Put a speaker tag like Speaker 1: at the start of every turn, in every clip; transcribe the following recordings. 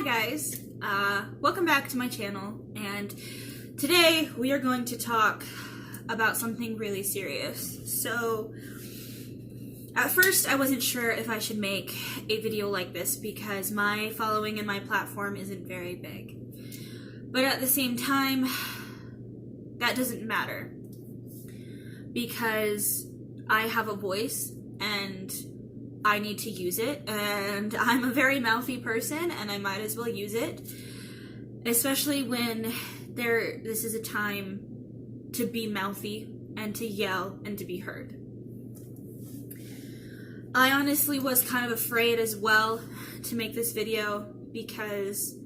Speaker 1: Hi guys, welcome back to my channel, and today we are going to talk about something really serious. So, at first I wasn't sure if I should make a video like this because my following and my platform isn't very big. But at the same time, that doesn't matter because I have a voice and I need to use it, and I'm a very mouthy person and I might as well use it, especially when this is a time to be mouthy and to yell and to be heard. I honestly was kind of afraid as well to make this video because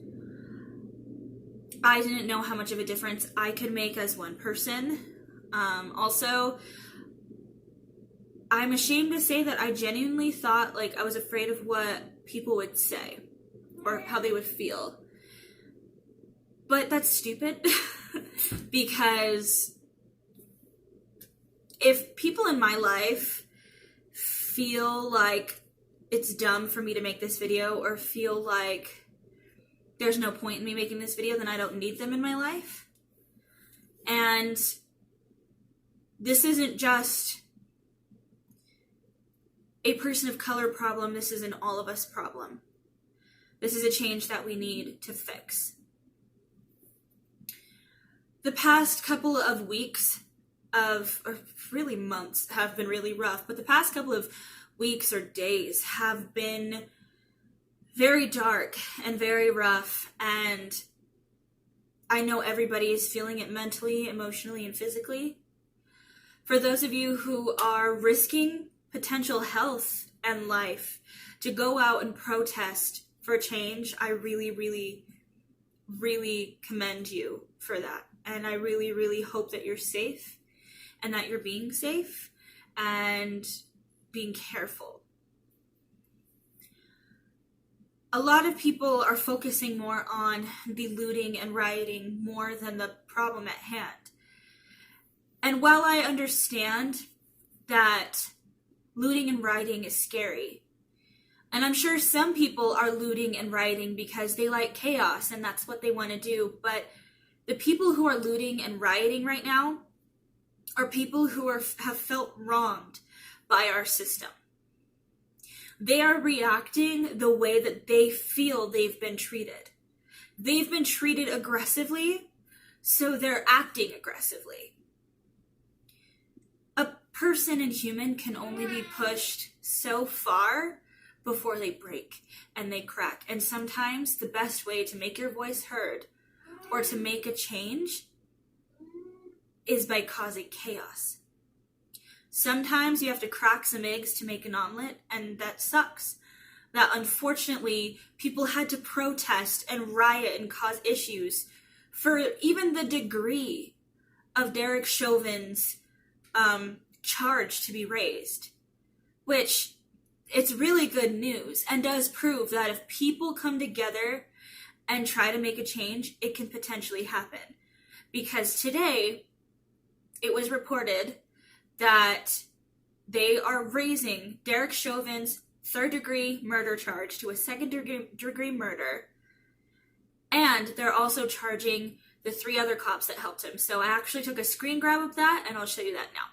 Speaker 1: I didn't know how much of a difference I could make as one person. Also, I'm ashamed to say that I genuinely thought, I was afraid of what people would say or how they would feel. But that's stupid because if people in my life feel like it's dumb for me to make this video or feel like there's no point in me making this video, then I don't need them in my life. And this isn't just a person of color problem, this is an all of us problem. This is a change that we need to fix. The past couple of weeks or really months have been really rough, but the past couple of weeks or days have been very dark and very rough, and I know everybody is feeling it mentally, emotionally, and physically. For those of you who are risking potential health and life to go out and protest for change, I really, really, really commend you for that. And I really, really hope that you're safe and that you're being safe and being careful. A lot of people are focusing more on the looting and rioting more than the problem at hand. And while I understand that looting and rioting is scary, and I'm sure some people are looting and rioting because they like chaos and that's what they want to do, but the people who are looting and rioting right now are people who have felt wronged by our system. They are reacting the way that they feel they've been treated. They've been treated aggressively, so they're acting aggressively. A person and human can only be pushed so far before they break and they crack. And sometimes the best way to make your voice heard or to make a change is by causing chaos. Sometimes you have to crack some eggs to make an omelet, and that sucks. That unfortunately people had to protest and riot and cause issues for even the degree of Derek Chauvin's charge to be raised, which it's really good news and does prove that if people come together and try to make a change, it can potentially happen. Because today it was reported that they are raising Derek Chauvin's third-degree murder charge to a second-degree murder, and they're also charging the 3 other cops that helped him. So I actually took a screen grab of that, and I'll show you that now.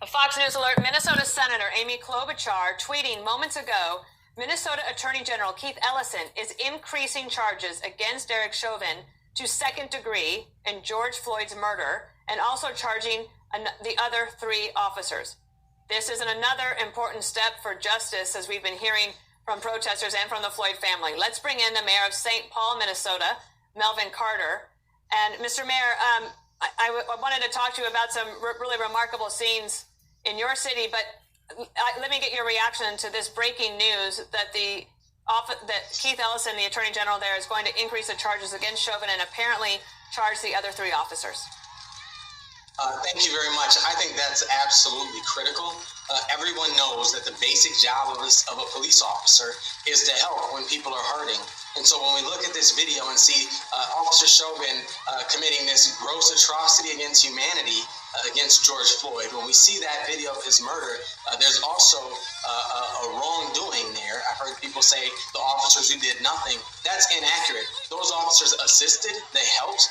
Speaker 2: A Fox News alert: Minnesota Senator Amy Klobuchar tweeting moments ago, Minnesota Attorney General Keith Ellison is increasing charges against Derek Chauvin to second degree in George Floyd's murder and also charging the other 3 officers. This is another important step for justice, as we've been hearing from protesters and from the Floyd family. Let's bring in the mayor of St. Paul, Minnesota, Melvin Carter. And Mr. Mayor, I wanted to talk to you about some really remarkable scenes in your city, but let me get your reaction to this breaking news that that Keith Ellison, the Attorney General there, is going to increase the charges against Chauvin and apparently charge the other 3 officers.
Speaker 3: Thank you very much. I think that's absolutely critical. Everyone knows that the basic job of a police officer is to help when people are hurting. And so when we look at this video and see Officer Chauvin committing this gross atrocity against humanity, against George Floyd, when we see that video of his murder, there's also a wrongdoing there. I've heard people say the officers who did nothing. That's inaccurate. Those officers assisted, they helped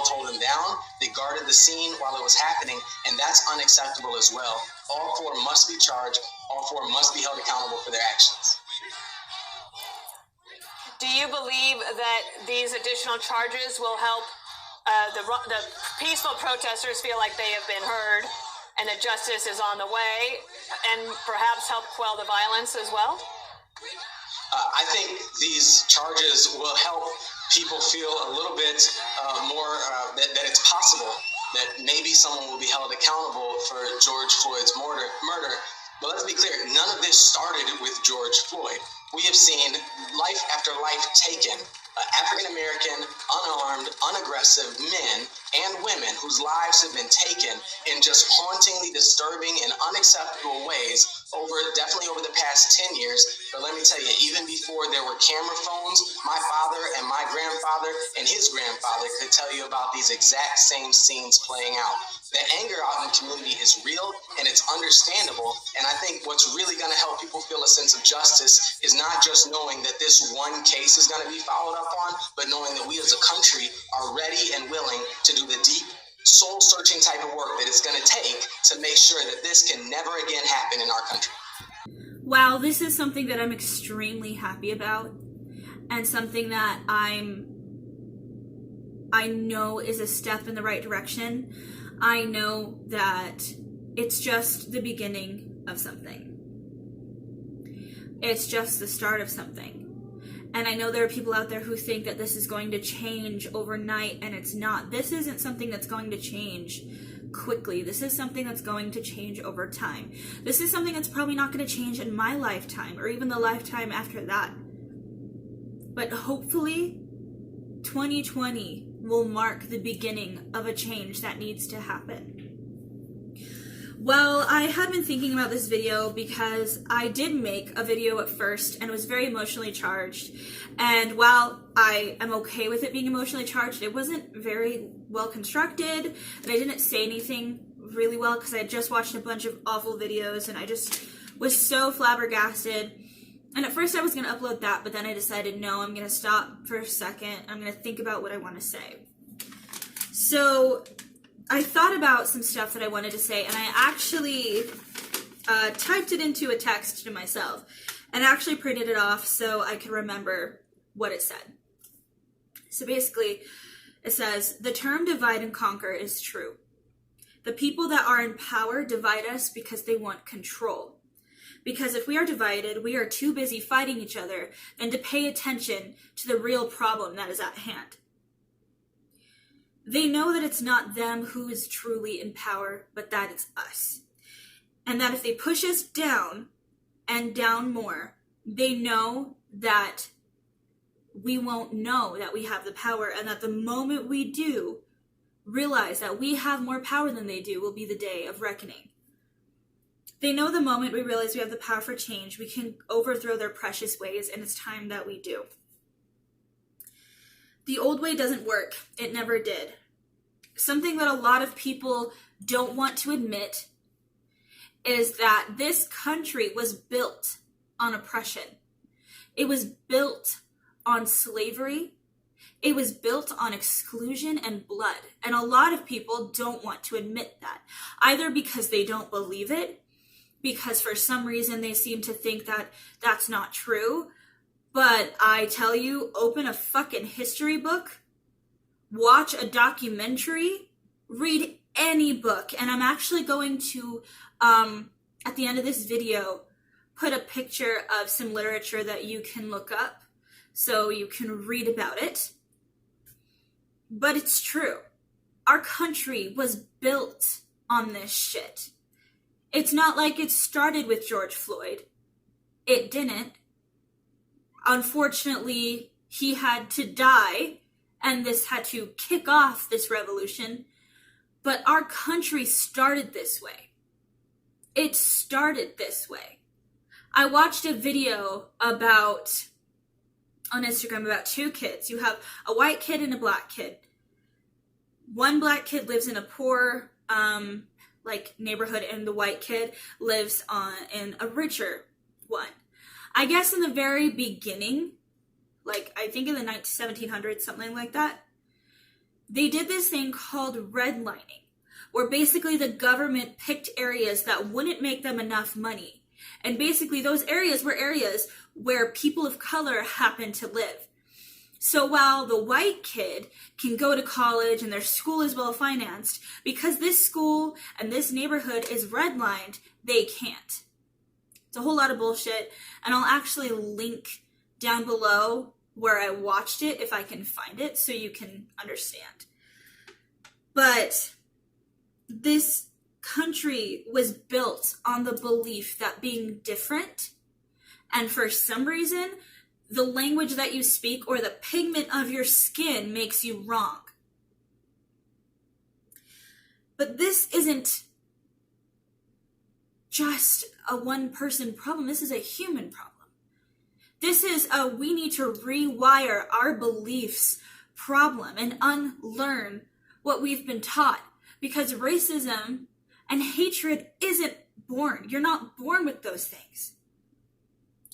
Speaker 3: hold him down, they guarded the scene while it was happening, and that's unacceptable as well. All four must be charged, all four must be held accountable for their actions.
Speaker 2: Do you believe that these additional charges will help the peaceful protesters feel like they have been heard and that justice is on the way, and perhaps help quell the violence as well?
Speaker 3: I think these charges will help people feel a little bit more that it's possible that maybe someone will be held accountable for George Floyd's murder. But let's be clear, none of this started with George Floyd. We have seen life after life taken. African-American, unarmed, unaggressive men and women whose lives have been taken in just hauntingly disturbing and unacceptable ways definitely over the past 10 years. But let me tell you, even before there were camera phones, my father and my grandfather and his grandfather could tell you about these exact same scenes playing out. The anger out in the community is real and it's understandable. And I think what's really going to help people feel a sense of justice is not just knowing that this one case is going to be followed up on, but knowing that we as a country are ready and willing to do the deep, soul-searching type of work that it's going to take to make sure that this can never again happen in our country.
Speaker 1: Wow, this is something that I'm extremely happy about, and something that I know is a step in the right direction. I know that it's just the beginning of something. It's just the start of something. And I know there are people out there who think that this is going to change overnight, and it's not. This isn't something that's going to change quickly. This is something that's going to change over time. This is something that's probably not going to change in my lifetime or even the lifetime after that. But hopefully 2020 will mark the beginning of a change that needs to happen. Well, I had been thinking about this video because I did make a video at first and it was very emotionally charged. And while I am okay with it being emotionally charged, it wasn't very well constructed, and I didn't say anything really well because I had just watched a bunch of awful videos and I just was so flabbergasted. And at first I was going to upload that, but then I decided, no, I'm going to stop for a second. I'm going to think about what I want to say. So I thought about some stuff that I wanted to say, and I actually typed it into a text to myself and actually printed it off so I could remember what it said. So basically, it says, the term divide and conquer is true. The people that are in power divide us because they want control. Because if we are divided, we are too busy fighting each other than to pay attention to the real problem that is at hand. They know that it's not them who is truly in power, but that it's us. And that if they push us down and down more, they know that we won't know that we have the power, and that the moment we do realize that we have more power than they do will be the day of reckoning. They know the moment we realize we have the power for change, we can overthrow their precious ways, and it's time that we do. The old way doesn't work. It never did. Something that a lot of people don't want to admit is that this country was built on oppression. It was built on slavery. It was built on exclusion and blood. And a lot of people don't want to admit that, either because they don't believe it, because for some reason they seem to think that that's not true. But I tell you, open a fucking history book, watch a documentary, read any book. And I'm actually going to, at the end of this video, put a picture of some literature that you can look up so you can read about it. But it's true. Our country was built on this shit. It's not like it started with George Floyd. It didn't. Unfortunately, he had to die, and this had to kick off this revolution. But our country started this way. It started this way. I watched a video on Instagram about two kids. You have a white kid and a black kid. One black kid lives in a poor neighborhood, and the white kid lives in a richer one. I guess in the very beginning, I think in the 1700s, something like that, they did this thing called redlining, where basically the government picked areas that wouldn't make them enough money. And basically those areas were areas where people of color happened to live. So while the white kid can go to college and their school is well financed, because this school and this neighborhood is redlined, they can't. It's a whole lot of bullshit, and I'll actually link down below where I watched it if I can find it so you can understand. But this country was built on the belief that being different, and for some reason, the language that you speak or the pigment of your skin makes you wrong. But this isn't just a one-person problem. This is a human problem. This is a we need to rewire our beliefs problem and unlearn what we've been taught. Because racism and hatred isn't born. You're not born with those things.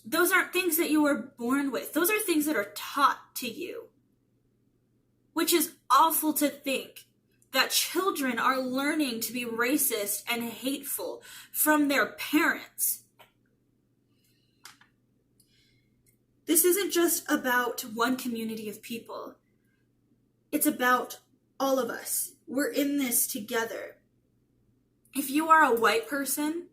Speaker 1: Those aren't things that you were born with. Those are things that are taught to you. Which is awful to think that children are learning to be racist and hateful from their parents. This isn't just about one community of people. It's about all of us. We're in this together. If you are a white person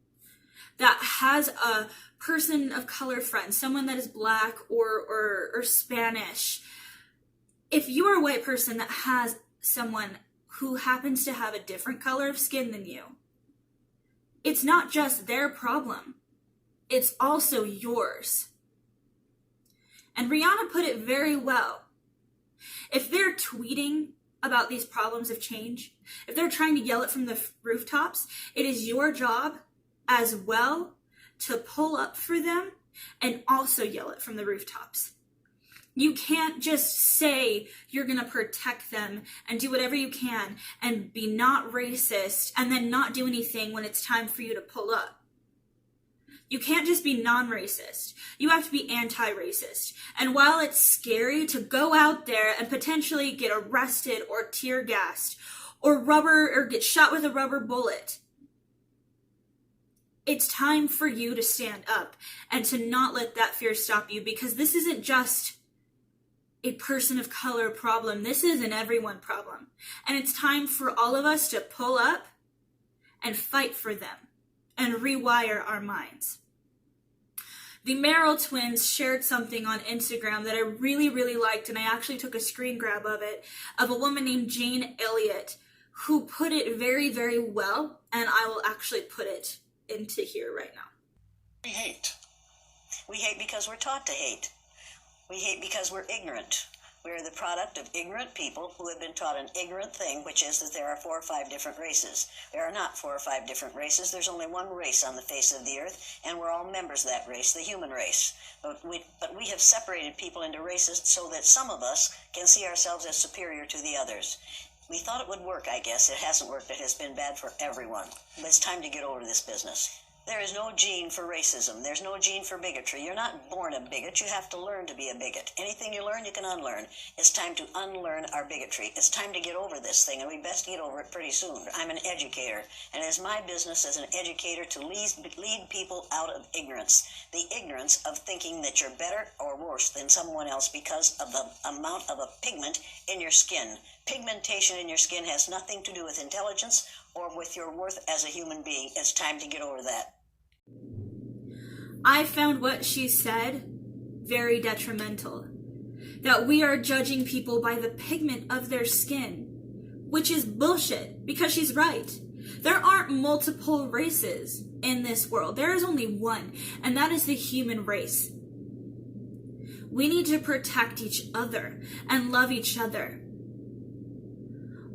Speaker 1: that has a person of color friend, someone that is black or Spanish, if you are a white person that has someone who happens to have a different color of skin than you, it's not just their problem, it's also yours. And Rihanna put it very well. If they're tweeting about these problems of change, if they're trying to yell it from the rooftops, it is your job as well to pull up for them and also yell it from the rooftops. You can't just say you're going to protect them and do whatever you can and be not racist and then not do anything when it's time for you to pull up. You can't just be non-racist. You have to be anti-racist. And while it's scary to go out there and potentially get arrested or tear gassed or get shot with a rubber bullet, it's time for you to stand up and to not let that fear stop you, because this isn't just a person of color problem. This is an everyone problem. And it's time for all of us to pull up and fight for them and rewire our minds. The Merrill twins shared something on Instagram that I really, really liked, and I actually took a screen grab of it, of a woman named Jane Elliott, who put it very, very well, and I will actually put it into here right now.
Speaker 4: We hate. We hate because we're taught to hate. We hate because we're ignorant. We are the product of ignorant people who have been taught an ignorant thing, which is that there are 4 or 5 different races. There are not 4 or 5 different races. There's only one race on the face of the earth, and we're all members of that race, the human race. But we have separated people into races so that some of us can see ourselves as superior to the others. We thought it would work, I guess. It hasn't worked. It has been bad for everyone. But it's time to get over this business. There is no gene for racism. There's no gene for bigotry. You're not born a bigot. You have to learn to be a bigot. Anything you learn, you can unlearn. It's time to unlearn our bigotry. It's time to get over this thing, and we best get over it pretty soon. I'm an educator, and it's my business as an educator to lead people out of ignorance. The ignorance of thinking that you're better or worse than someone else because of the amount of a pigment in your skin. Pigmentation in your skin has nothing to do with intelligence or with your worth as a human being. It's time to get over that.
Speaker 1: I found what she said very detrimental. That we are judging people by the pigment of their skin, which is bullshit, because she's right. There aren't multiple races in this world. There is only one, and that is the human race. We need to protect each other and love each other.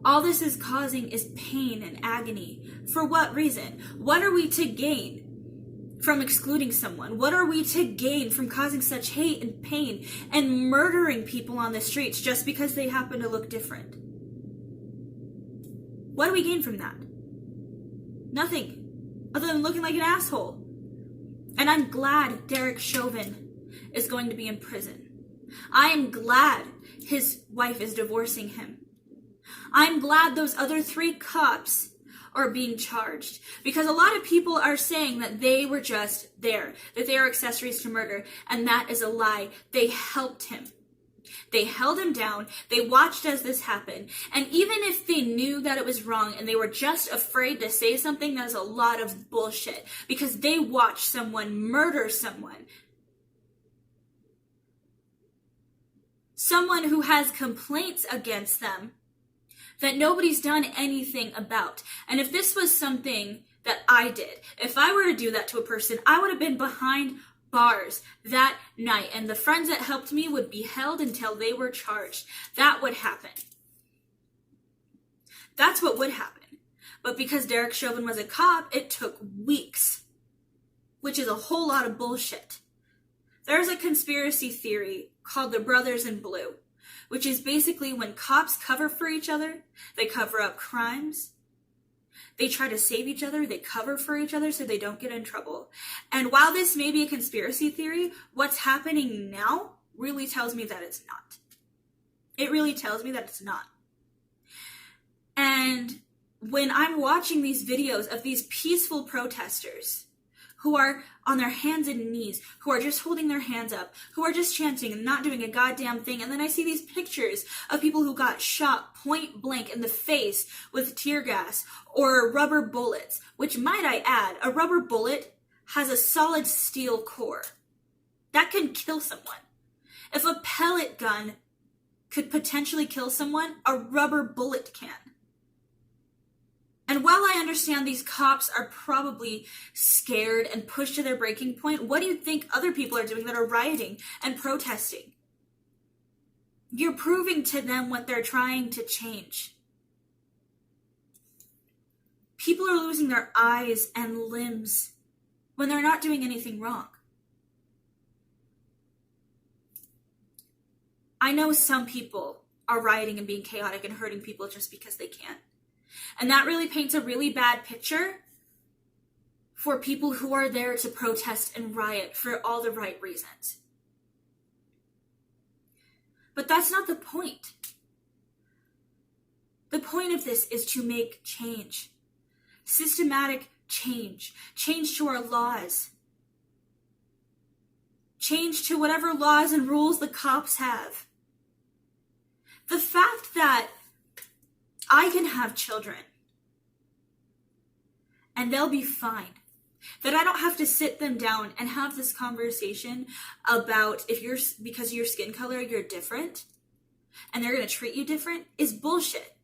Speaker 1: All this is causing is pain and agony. For what reason? What are we to gain from excluding someone? What are we to gain from causing such hate and pain and murdering people on the streets just because they happen to look different? What do we gain from that? Nothing, other than looking like an asshole. And I'm glad Derek Chauvin is going to be in prison. I am glad his wife is divorcing him. I'm glad those other 3 cops are being charged, because a lot of people are saying that they were just there, that they are accessories to murder, and that is a lie. They helped him. They held him down. They watched as this happened. And even if they knew that it was wrong and they were just afraid to say something, that is a lot of bullshit, because they watched someone murder someone. Someone who has complaints against them that nobody's done anything about. And if this was something that I did, if I were to do that to a person, I would have been behind bars that night, and the friends that helped me would be held until they were charged. That would happen. That's what would happen. But because Derek Chauvin was a cop, it took weeks, which is a whole lot of bullshit. There's a conspiracy theory called the Brothers in Blue, which is basically when cops cover for each other, they cover up crimes, they try to save each other, they cover for each other so they don't get in trouble. And while this may be a conspiracy theory, what's happening now really tells me that it's not. It really tells me that it's not. And when I'm watching these videos of these peaceful protesters who are on their hands and knees, who are just holding their hands up, who are just chanting and not doing a goddamn thing. And then I see these pictures of people who got shot point blank in the face with tear gas or rubber bullets, which, might I add, a rubber bullet has a solid steel core. That can kill someone. If a pellet gun could potentially kill someone, a rubber bullet can. And while I understand these cops are probably scared and pushed to their breaking point, what do you think other people are doing that are rioting and protesting? You're proving to them what they're trying to change. People are losing their eyes and limbs when they're not doing anything wrong. I know some people are rioting and being chaotic and hurting people just because they can. And that really paints a really bad picture for people who are there to protest and riot for all the right reasons. But that's not the point. The point of this is to make change. Systematic change. Change to our laws. Change to whatever laws and rules the cops have. The fact that I can have children and they'll be fine. That I don't have to sit them down and have this conversation about if you're, because of your skin color, you're different and they're going to treat you different is bullshit.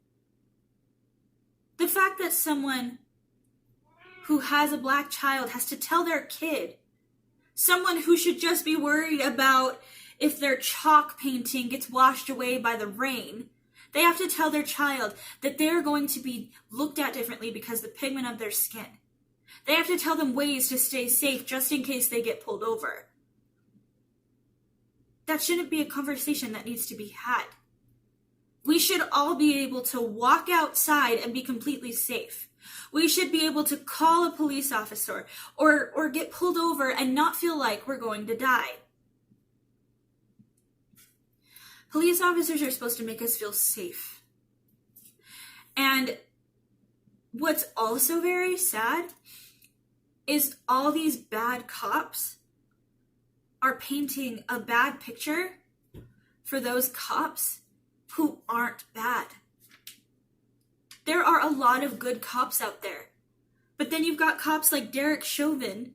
Speaker 1: The fact that someone who has a black child has to tell their kid, someone who should just be worried about if their chalk painting gets washed away by the rain, they have to tell their child that they're going to be looked at differently because of the pigment of their skin. They have to tell them ways to stay safe just in case they get pulled over. That shouldn't be a conversation that needs to be had. We should all be able to walk outside and be completely safe. We should be able to call a police officer or get pulled over and not feel like we're going to die. Police officers are supposed to make us feel safe. And what's also very sad is all these bad cops are painting a bad picture for those cops who aren't bad. There are a lot of good cops out there. But then you've got cops like Derek Chauvin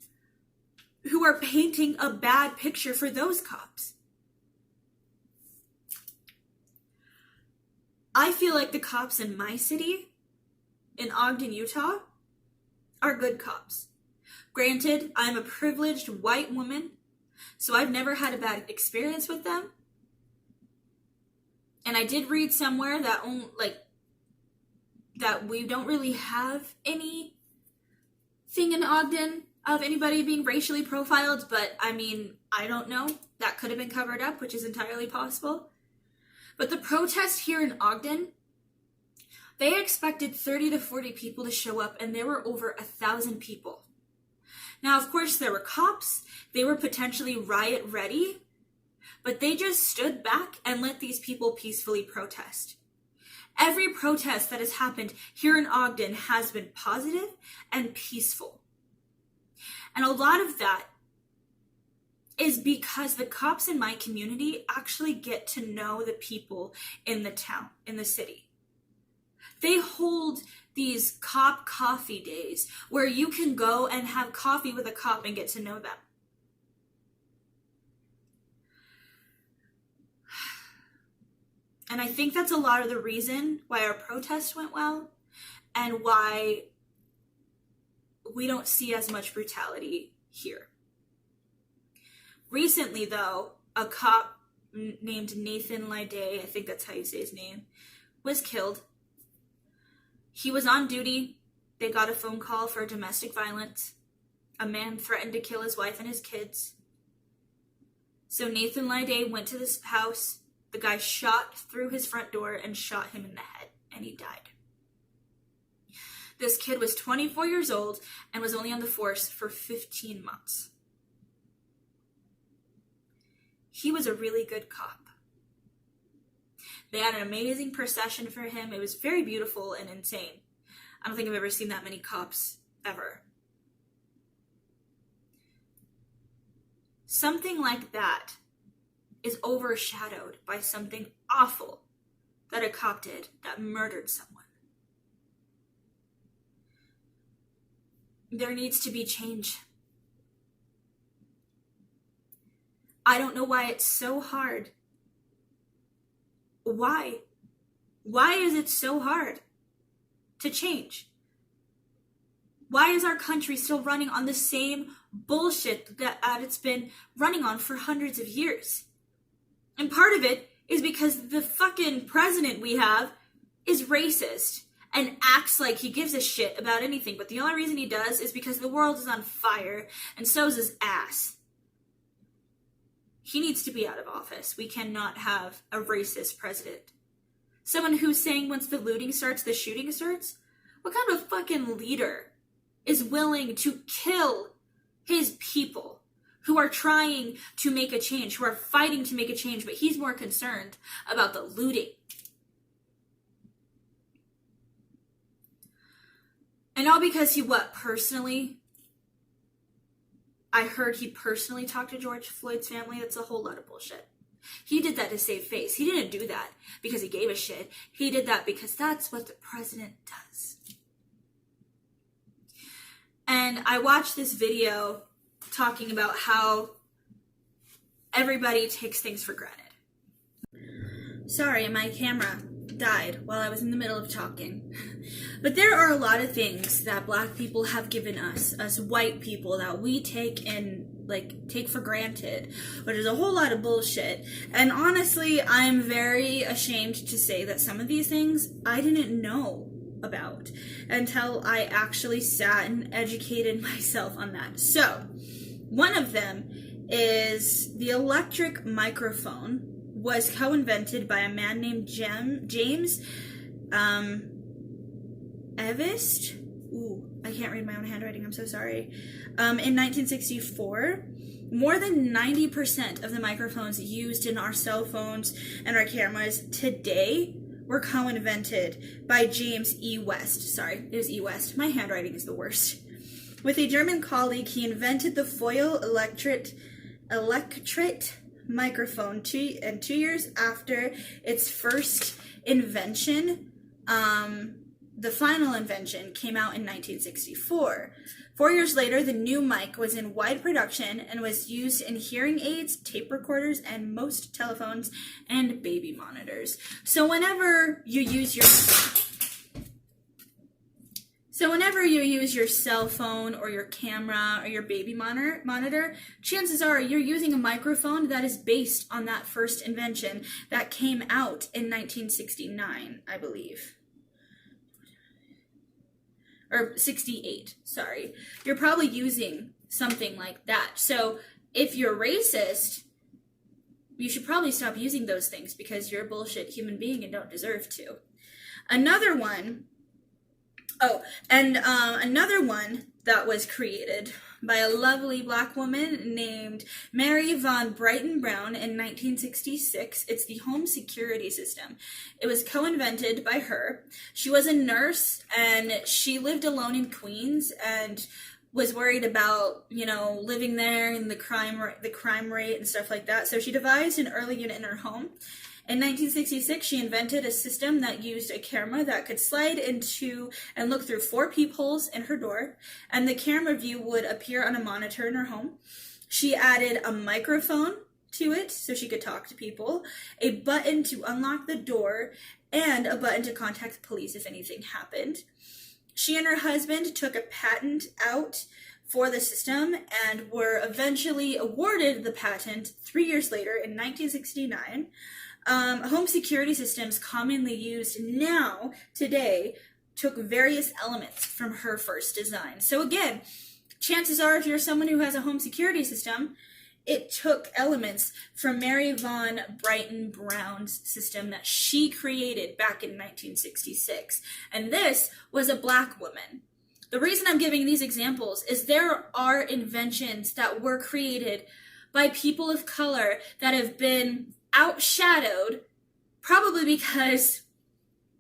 Speaker 1: who are painting a bad picture for those cops. I feel like the cops in my city, in Ogden, Utah, are good cops. Granted, I'm a privileged white woman, so I've never had a bad experience with them. And I did read somewhere that that we don't really have anything in Ogden of anybody being racially profiled, but I mean, I don't know. That could have been covered up, which is entirely possible. But the protest here in Ogden, they expected 30 to 40 people to show up, and there were over 1,000 people. Now, of course, there were cops. They were potentially riot ready, but they just stood back and let these people peacefully protest. Every protest that has happened here in Ogden has been positive and peaceful. And a lot of that is because the cops in my community actually get to know the people in the town, in the city. They hold these cop coffee days where you can go and have coffee with a cop and get to know them. And I think that's a lot of the reason why our protest went well and why we don't see as much brutality here. Recently, though, a cop named Nathan Lide, I think that's how you say his name, was killed. He was on duty. They got a phone call for domestic violence. A man threatened to kill his wife and his kids. So Nathan Lide went to this house. The guy shot through his front door and shot him in the head, and he died. This kid was 24 years old and was only on the force for 15 months. He was a really good cop. They had an amazing procession for him. It was very beautiful and insane. I don't think I've ever seen that many cops ever. Something like that is overshadowed by something awful that a cop did that murdered someone. There needs to be change. I don't know why it's so hard. Why? Why is it so hard to change? Why is our country still running on the same bullshit that it's been running on for hundreds of years? And part of it is because the fucking president we have is racist and acts like he gives a shit about anything. But the only reason he does is because the world is on fire, and so is his ass. He needs to be out of office. We cannot have a racist president. Someone who's saying once the looting starts, the shooting starts? What kind of fucking leader is willing to kill his people who are trying to make a change, who are fighting to make a change, but he's more concerned about the looting? And all because he personally? I heard he personally talked to George Floyd's family. That's a whole lot of bullshit. He did that to save face. He didn't do that because he gave a shit. He did that because that's what the president does. And I watched this video talking about how everybody takes things for granted. Sorry, my camera died while I was in the middle of talking. But there are a lot of things that Black people have given us white people, that we take for granted, which is a whole lot of bullshit. And honestly, I'm very ashamed to say that some of these things I didn't know about until I actually sat and educated myself on that. So, one of them is the electric microphone was co-invented by a man named James Evist. Ooh, I can't read my own handwriting, I'm so sorry. In 1964, more than 90% of the microphones used in our cell phones and our cameras today were co-invented by James E. West. Sorry, it was E. West. My handwriting is the worst. With a German colleague, he invented the foil electret microphone 2 years after its first invention. The final invention came out in 1964. 4 years later, the new mic was in wide production and was used in hearing aids, tape recorders, and most telephones and baby monitors. So whenever you use your cell phone or your camera or your baby monitor, chances are you're using a microphone that is based on that first invention that came out in 1969, I believe. or 68, sorry. You're probably using something like that. So if you're racist, you should probably stop using those things because you're a bullshit human being and don't deserve to. Another one that was created by a lovely Black woman named Mary Von Brighton Brown in 1966. It's the home security system. It was co-invented by her. She was a nurse, and she lived alone in Queens and was worried about, living there and the crime rate and stuff like that. So she devised an early unit in her home. In 1966, she invented a system that used a camera that could slide into and look through 4 peepholes in her door, and the camera view would appear on a monitor in her home. She added a microphone to it so she could talk to people, a button to unlock the door, and a button to contact the police if anything happened. She and her husband took a patent out for the system and were eventually awarded the patent 3 years later in 1969. Home security systems commonly used today, took various elements from her first design. So again, chances are if you're someone who has a home security system, it took elements from Mary Von Brighton Brown's system that she created back in 1966. And this was a Black woman. The reason I'm giving these examples is there are inventions that were created by people of color that have been outshadowed, probably because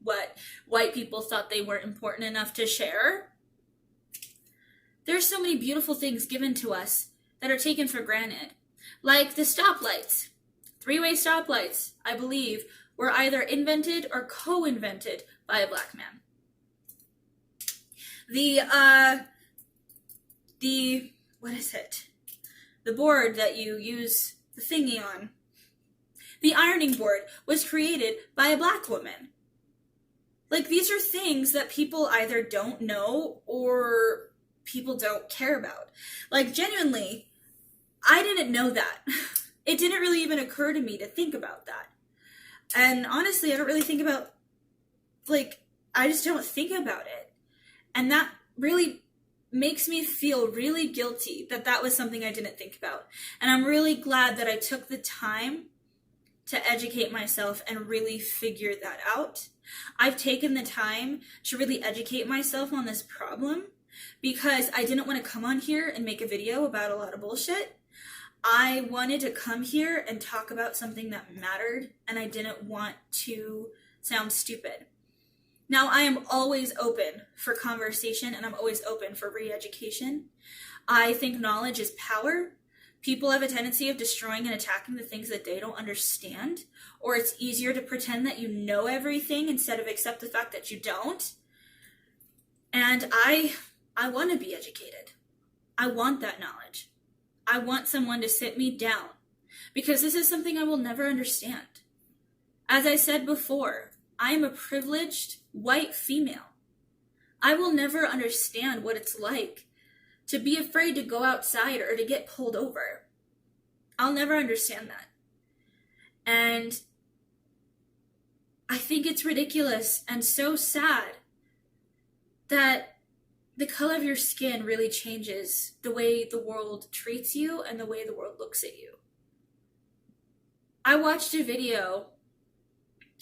Speaker 1: white people thought they weren't important enough to share. There's so many beautiful things given to us that are taken for granted, like the stoplights. 3-way stoplights, I believe, were either invented or co-invented by a Black man. The board that you use the thingy on, the ironing board, was created by a Black woman. Like, these are things that people either don't know or people don't care about. Like, genuinely, I didn't know that. It didn't really even occur to me to think about that. And honestly, I don't really think about, I just don't think about it. And that really makes me feel really guilty that was something I didn't think about. And I'm really glad that I took the time to educate myself and really figure that out. I've taken the time to really educate myself on this problem because I didn't want to come on here and make a video about a lot of bullshit. I wanted to come here and talk about something that mattered, and I didn't want to sound stupid. Now, I am always open for conversation, and I'm always open for re-education. I think knowledge is power. People have a tendency of destroying and attacking the things that they don't understand, or it's easier to pretend that you know everything instead of accept the fact that you don't. And I want to be educated. I want that knowledge. I want someone to sit me down because this is something I will never understand. As I said before, I am a privileged white female. I will never understand what it's like to be afraid to go outside or to get pulled over. I'll never understand that. And I think it's ridiculous and so sad that the color of your skin really changes the way the world treats you and the way the world looks at you. I watched a video,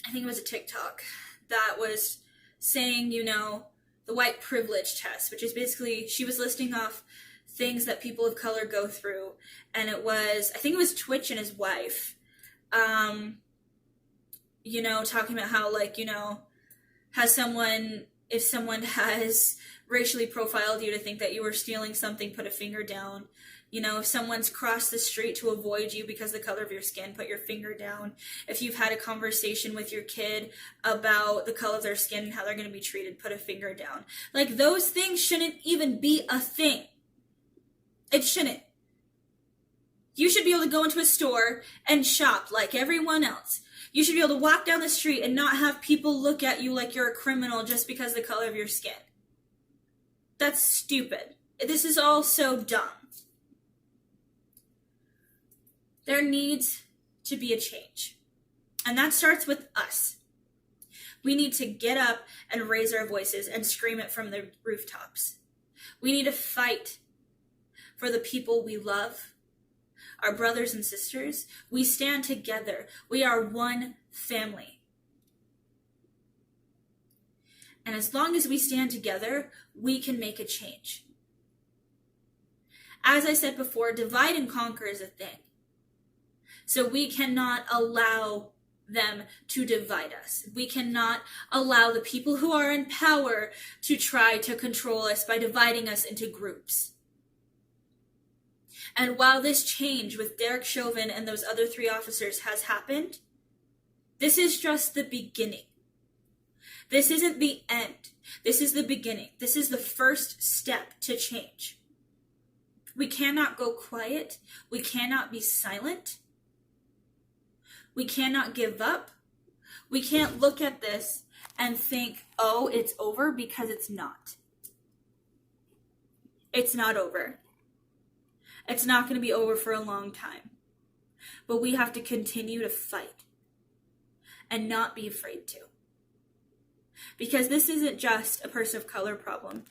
Speaker 1: I think it was a TikTok, that was saying, the white privilege test, which is basically, she was listing off things that people of color go through, and I think it was Twitch and his wife, talking about how, if someone has racially profiled you to think that you were stealing something, put a finger down. If someone's crossed the street to avoid you because of the color of your skin, put your finger down. If you've had a conversation with your kid about the color of their skin and how they're going to be treated, put a finger down. Those things shouldn't even be a thing. It shouldn't. You should be able to go into a store and shop like everyone else. You should be able to walk down the street and not have people look at you like you're a criminal just because of the color of your skin. That's stupid. This is all so dumb. There needs to be a change. And that starts with us. We need to get up and raise our voices and scream it from the rooftops. We need to fight for the people we love, our brothers and sisters. We stand together. We are one family. And as long as we stand together, we can make a change. As I said before, divide and conquer is a thing. So we cannot allow them to divide us. We cannot allow the people who are in power to try to control us by dividing us into groups. And while this change with Derek Chauvin and those other 3 officers has happened, this is just the beginning. This isn't the end. This is the beginning. This is the first step to change. We cannot go quiet. We cannot be silent. We cannot give up. We can't look at this and think, oh, it's over, because it's not. It's not over. It's not going to be over for a long time. But we have to continue to fight and not be afraid to. Because this isn't just a person of color problem.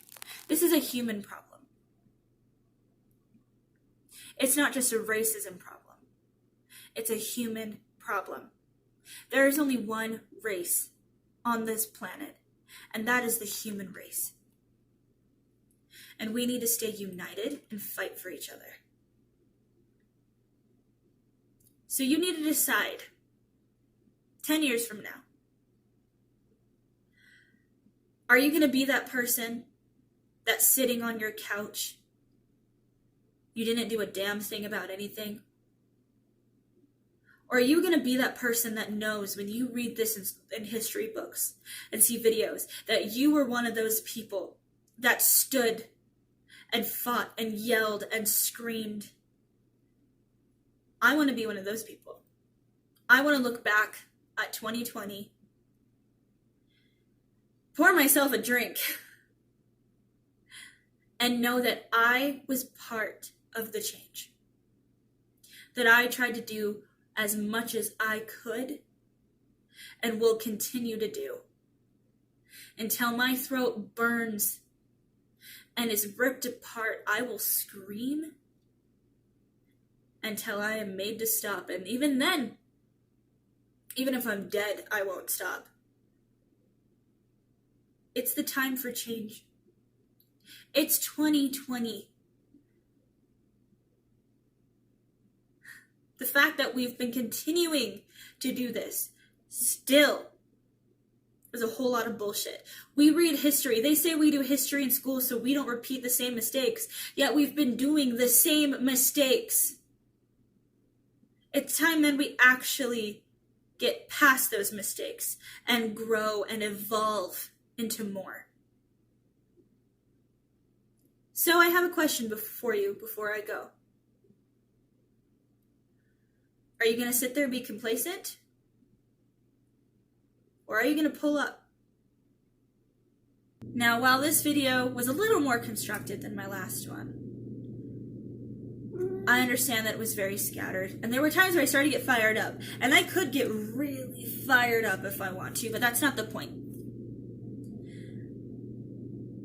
Speaker 1: This is a human problem. It's not just a racism problem. It's a human problem. There is only one race on this planet, and that is the human race. And we need to stay united and fight for each other. So you need to decide 10 years from now, are you going to be that person that's sitting on your couch? You didn't do a damn thing about anything? Or are you going to be that person that knows when you read this in history books and see videos that you were one of those people that stood and fought and yelled and screamed? I want to be one of those people. I want to look back at 2020, pour myself a drink, and know that I was part of the change. That I tried to do as much as I could and will continue to do until my throat burns and is ripped apart. I will scream until I am made to stop. And even then, even if I'm dead, I won't stop. It's the time for change. It's 2020. The fact that we've been continuing to do this still is a whole lot of bullshit. We read history. They say we do history in school so we don't repeat the same mistakes. Yet we've been doing the same mistakes. It's time then we actually get past those mistakes and grow and evolve into more. So I have a question for you before I go. Are you going to sit there and be complacent? Or are you going to pull up? Now, while this video was a little more constructed than my last one, I understand that it was very scattered. And there were times where I started to get fired up. And I could get really fired up if I want to, but that's not the point.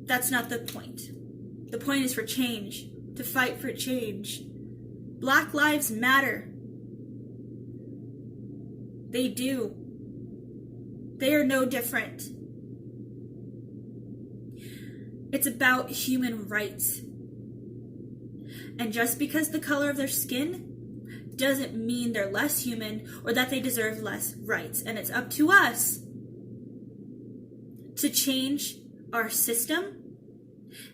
Speaker 1: That's not the point. The point is for change, to fight for change. Black Lives Matter. They do. They are no different. It's about human rights. And just because the color of their skin doesn't mean they're less human or that they deserve less rights. And it's up to us to change our system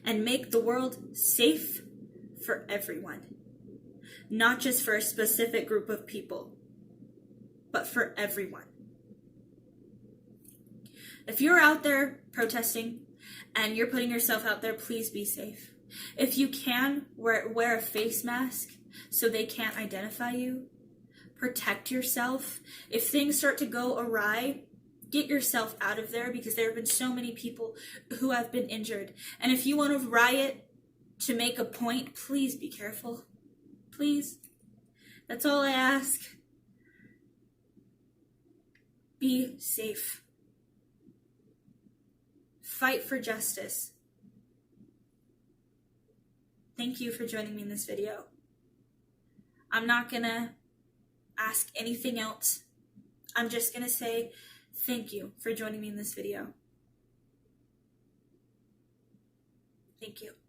Speaker 1: and make the world safe for everyone. Not just for a specific group of people, but for everyone. If you're out there protesting and you're putting yourself out there, please be safe. If you can, wear a face mask so they can't identify you. Protect yourself. If things start to go awry, get yourself out of there, because there have been so many people who have been injured. And if you want to riot to make a point, please be careful. Please. That's all I ask. Be safe. fight for justice. Thank you for joining me in this video. I'm not gonna ask anything else. I'm just gonna say thank you for joining me in this video. Thank you.